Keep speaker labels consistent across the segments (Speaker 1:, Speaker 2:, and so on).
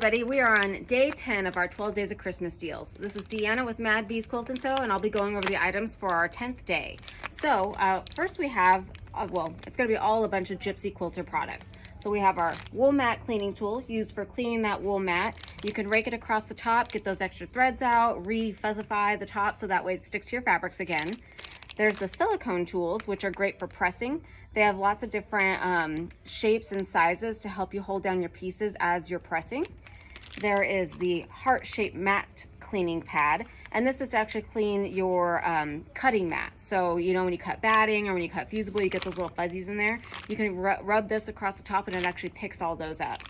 Speaker 1: everybody, we are on day 10 of our 12 days of Christmas deals. This is Deanna with Mad Bees Quilt and Sew, and I'll be going over the items for our 10th day. So first we have, well, it's going to be all a bunch of Gypsy Quilter products. So we have our wool mat cleaning tool used for cleaning that wool mat. You can rake it across the top, get those extra threads out, re-fuzzify the top so that way it sticks to your fabrics again. There's the silicone tools, which are great for pressing. They have lots of different shapes and sizes to help you hold down your pieces as you're pressing. There is the heart-shaped mat cleaning pad, and this is to actually clean your cutting mat. So, you know, when you cut batting or when you cut fusible, you get those little fuzzies in there. You can rub this across the top and it actually picks all those up.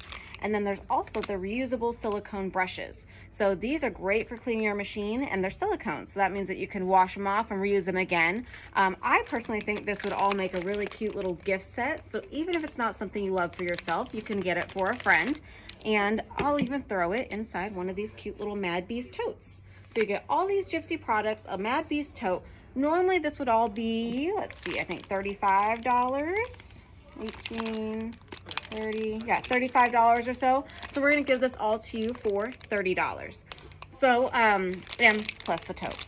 Speaker 1: And then there's also the reusable silicone brushes. So these are great for cleaning your machine, and they're silicone. So that means that you can wash them off and reuse them again. I personally think this would all make a really cute little gift set. So even if it's not something you love for yourself, you can get it for a friend. And I'll even throw it inside one of these cute little Mad Bees totes. So you get all these Gypsy products, a Mad Bees tote. Normally this would all be, let's see, I think $35, 18, 30, yeah, $35 or so. So we're gonna give this all to you for $30. So, and plus the tote.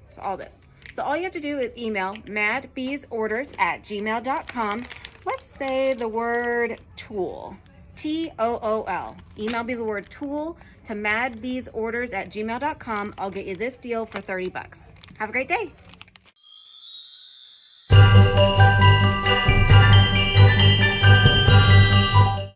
Speaker 1: So all this. So all you have to do is email madbeesorders@gmail.com. Let's say the word tool, T-O-O-L. Email me the word tool to madbeesorders@gmail.com. I'll get you this deal for 30 bucks. Have a great day.